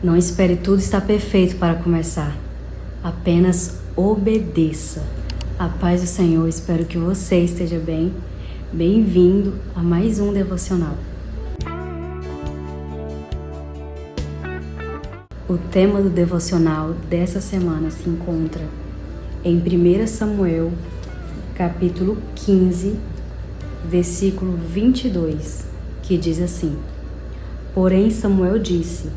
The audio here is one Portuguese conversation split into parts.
Não espere tudo estar perfeito para começar. Apenas obedeça. A paz do Senhor, espero que você esteja bem. Bem-vindo a mais um devocional. O tema do devocional dessa semana se encontra em 1 Samuel, capítulo 15, versículo 22, que diz assim: Porém Samuel disse: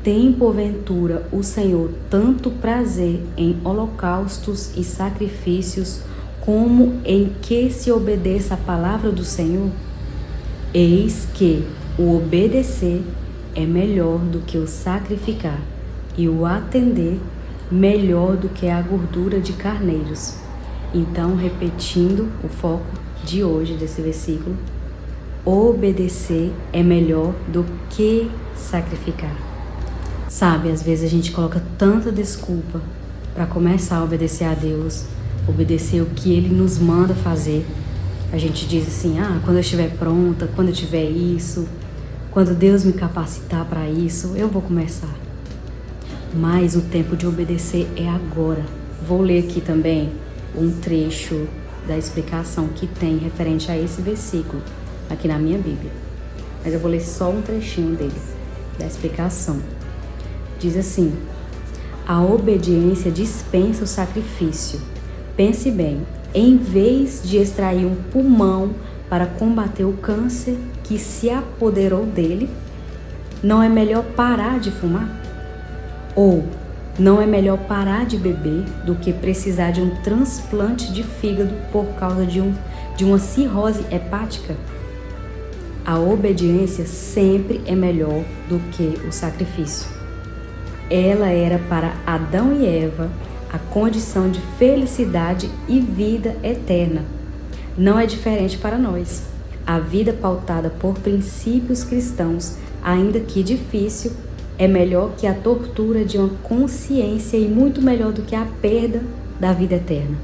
Tem porventura o Senhor tanto prazer em holocaustos e sacrifícios como em que se obedeça a palavra do Senhor? Eis que o obedecer é melhor do que o sacrificar, e o atender melhor do que a gordura de carneiros. Então, repetindo o foco de hoje desse versículo, obedecer é melhor do que sacrificar. Sabe, às vezes a gente coloca tanta desculpa para começar a obedecer a Deus, obedecer o que Ele nos manda fazer. A gente diz assim, quando eu estiver pronta, quando eu tiver isso, quando Deus me capacitar para isso, eu vou começar. Mas o tempo de obedecer é agora. Vou ler aqui também um trecho da explicação que tem referente a esse versículo, aqui na minha Bíblia. Mas eu vou ler só um trechinho dele, da explicação. Diz assim: a obediência dispensa o sacrifício. Pense bem, em vez de extrair um pulmão para combater o câncer que se apoderou dele, não é melhor parar de fumar? Ou não é melhor parar de beber do que precisar de um transplante de fígado por causa de uma cirrose hepática? A obediência sempre é melhor do que o sacrifício. Ela era para Adão e Eva a condição de felicidade e vida eterna. Não é diferente para nós. A vida pautada por princípios cristãos, ainda que difícil, é melhor que a tortura de uma consciência e muito melhor do que a perda da vida eterna.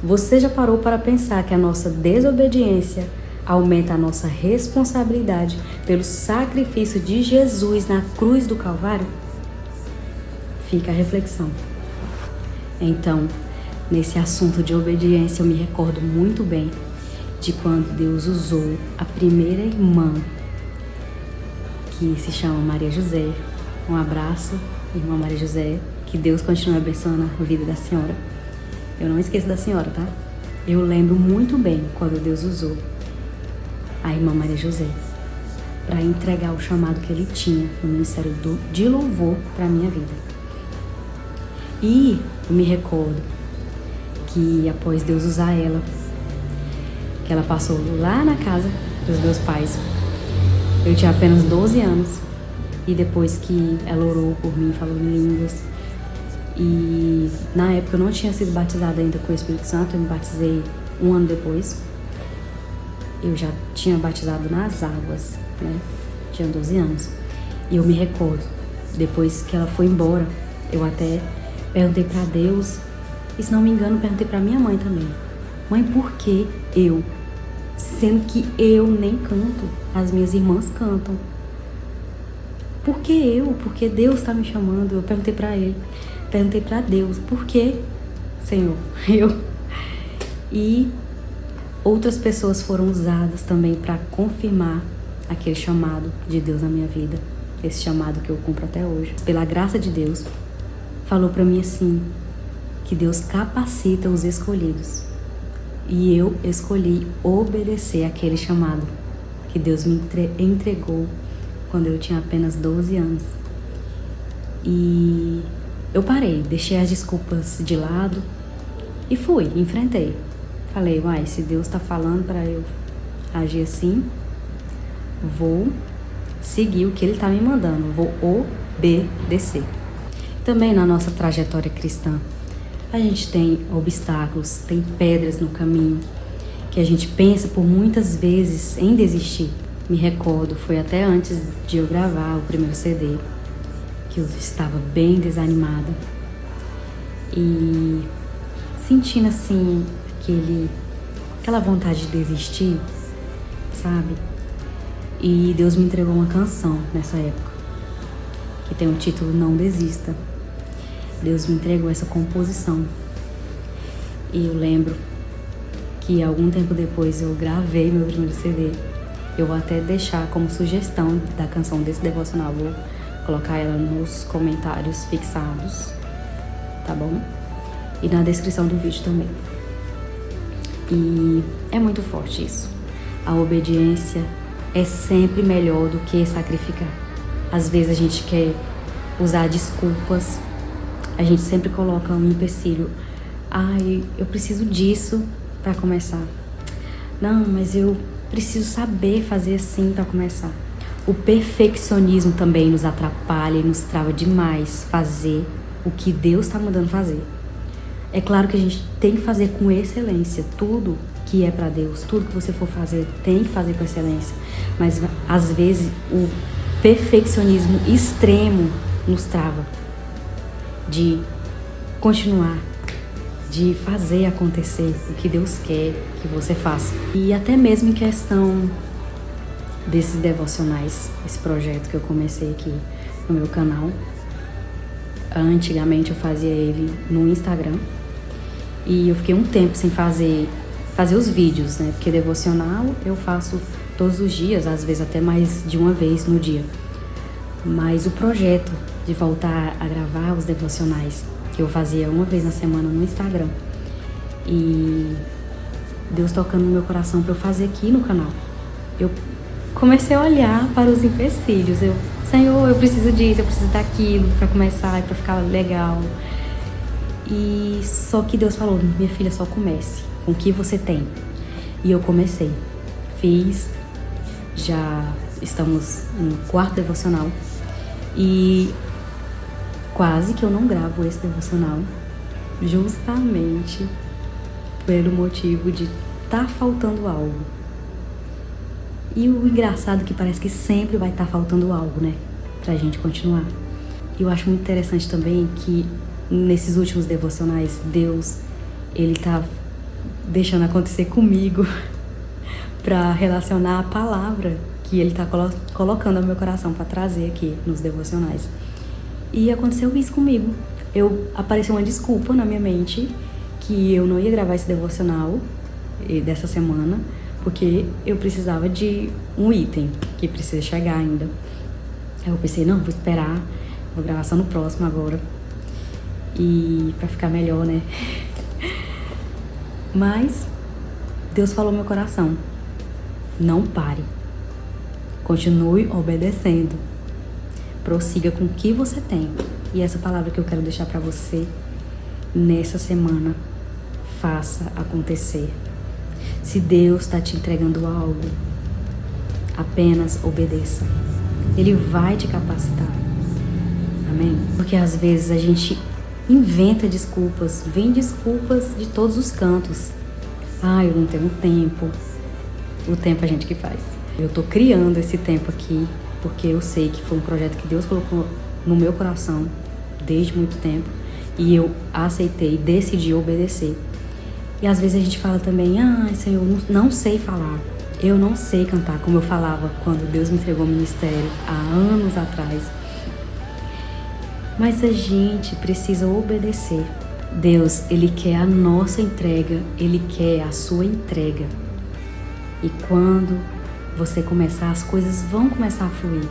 Você já parou para pensar que a nossa desobediência aumenta a nossa responsabilidade pelo sacrifício de Jesus na cruz do Calvário? Fica a reflexão. Então, nesse assunto de obediência, eu me recordo muito bem de quando Deus usou a primeira irmã, que se chama Maria José. Um abraço, irmã Maria José, que Deus continue abençoando a vida da senhora. Eu não esqueço da senhora, tá? Eu lembro muito bem quando Deus usou a irmã Maria José para entregar o chamado que ele tinha no ministério de louvor para a minha vida. E eu me recordo que após Deus usar ela, que ela passou lá na casa dos meus pais, eu tinha apenas 12 anos, e depois que ela orou por mim, falou em línguas, e na época eu não tinha sido batizada ainda com o Espírito Santo, eu me batizei um ano depois. Eu já tinha batizado nas águas, né? Tinha 12 anos. E eu me recordo, depois que ela foi embora, eu até perguntei pra Deus, e se não me engano, perguntei pra minha mãe também. Mãe, por que eu? Sendo que eu nem canto, as minhas irmãs cantam. Por que eu? Porque Deus tá me chamando. Eu perguntei pra ele, perguntei pra Deus, por que, Senhor? E outras pessoas foram usadas também para confirmar aquele chamado de Deus na minha vida. Esse chamado que eu cumpro até hoje. Pela graça de Deus, falou para mim assim, que Deus capacita os escolhidos. E eu escolhi obedecer aquele chamado que Deus me entregou quando eu tinha apenas 12 anos. E eu parei, deixei as desculpas de lado e fui, enfrentei. Falei, se Deus tá falando para eu agir assim, vou seguir o que Ele tá me mandando, vou obedecer. Também na nossa trajetória cristã, a gente tem obstáculos, tem pedras no caminho, que a gente pensa por muitas vezes em desistir. Me recordo, foi até antes de eu gravar o primeiro CD, que eu estava bem desanimada e sentindo assim aquela vontade de desistir, sabe? E Deus me entregou uma canção nessa época. tem o título Não Desista. Deus me entregou essa composição. E eu lembro que algum tempo depois eu gravei meu primeiro CD. Eu vou até deixar como sugestão da canção desse devocional, vou colocar ela nos comentários fixados, tá bom? E na descrição do vídeo também. E é muito forte isso. A obediência é sempre melhor do que sacrificar. Às vezes a gente quer usar desculpas, a gente sempre coloca um empecilho. Ai, eu preciso disso para começar. Não, mas eu preciso saber fazer assim para começar. O perfeccionismo também nos atrapalha e nos trava demais fazer o que Deus está mandando fazer. É claro que a gente tem que fazer com excelência tudo que é para Deus, tudo que você for fazer tem que fazer com excelência. Mas às vezes o perfeccionismo extremo nos trava de continuar, de fazer acontecer o que Deus quer que você faça. E até mesmo em questão desses devocionais, esse projeto que eu comecei aqui no meu canal. Antigamente eu fazia ele no Instagram e eu fiquei um tempo sem fazer os vídeos, né? Porque devocional eu faço todos os dias, às vezes até mais de uma vez no dia. Mas o projeto de voltar a gravar os devocionais, que eu fazia uma vez na semana no Instagram, e Deus tocando no meu coração para eu fazer aqui no canal, eu comecei a olhar para os empecilhos. Senhor, eu preciso disso, eu preciso daquilo para começar e para ficar legal. E só que Deus falou: minha filha, só comece com o que você tem. E eu comecei, fiz, já estamos no 4º devocional e quase que eu não gravo esse devocional, justamente pelo motivo de tá faltando algo. E o engraçado é que parece que sempre vai estar faltando algo, né? Pra gente continuar. E eu acho muito interessante também que nesses últimos devocionais, Deus, Ele tá deixando acontecer comigo pra relacionar a palavra que Ele tá colocando no meu coração pra trazer aqui nos devocionais. E aconteceu isso comigo. Apareceu uma desculpa na minha mente que eu não ia gravar esse devocional dessa semana, porque eu precisava de um item que precisa chegar ainda. Aí eu pensei, não, vou esperar, vou gravar só no próximo agora. E pra ficar melhor, né? Mas Deus falou no meu coração: não pare. Continue obedecendo. Prossiga com o que você tem. E essa palavra que eu quero deixar pra você nessa semana: faça acontecer. Se Deus está te entregando algo, apenas obedeça. Ele vai te capacitar. Amém? Porque às vezes a gente inventa desculpas, vem desculpas de todos os cantos. Eu não tenho tempo. O tempo a gente que faz. Eu tô criando esse tempo aqui porque eu sei que foi um projeto que Deus colocou no meu coração desde muito tempo e eu aceitei, decidi obedecer. E às vezes a gente fala também: Senhor, não sei falar, eu não sei cantar, como eu falava quando Deus me entregou o ministério há anos atrás. Mas a gente precisa obedecer. Deus, Ele quer a nossa entrega, Ele quer a sua entrega. E quando você começar, as coisas vão começar a fluir,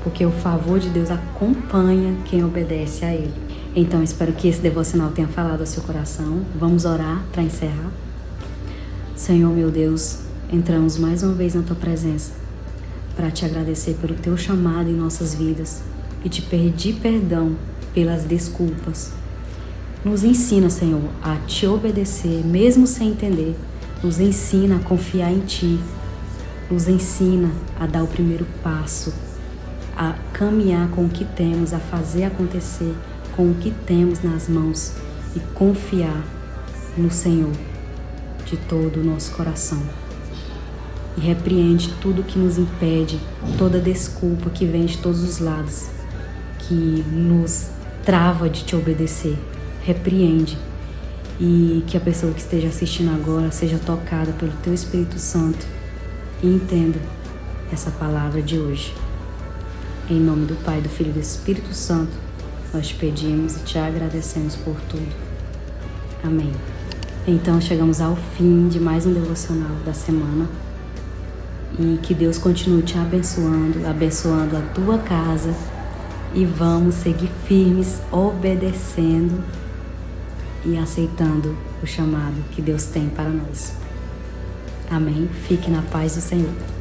porque o favor de Deus acompanha quem obedece a Ele. Então, espero que esse devocional tenha falado ao seu coração. Vamos orar para encerrar. Senhor, meu Deus, entramos mais uma vez na Tua presença para Te agradecer pelo Teu chamado em nossas vidas e Te pedir perdão pelas desculpas. Nos ensina, Senhor, a Te obedecer, mesmo sem entender. Nos ensina a confiar em Ti. Nos ensina a dar o primeiro passo, a caminhar com o que temos, a fazer acontecer com o que temos nas mãos e confiar no Senhor de todo o nosso coração. E repreende tudo que nos impede, toda desculpa que vem de todos os lados, que nos trava de Te obedecer. Repreende. E que a pessoa que esteja assistindo agora seja tocada pelo Teu Espírito Santo e entenda essa palavra de hoje. Em nome do Pai, do Filho e do Espírito Santo, nós te pedimos e te agradecemos por tudo. Amém. Então chegamos ao fim de mais um devocional da semana. E que Deus continue te abençoando, abençoando a tua casa. E vamos seguir firmes, obedecendo e aceitando o chamado que Deus tem para nós. Amém. Fique na paz do Senhor.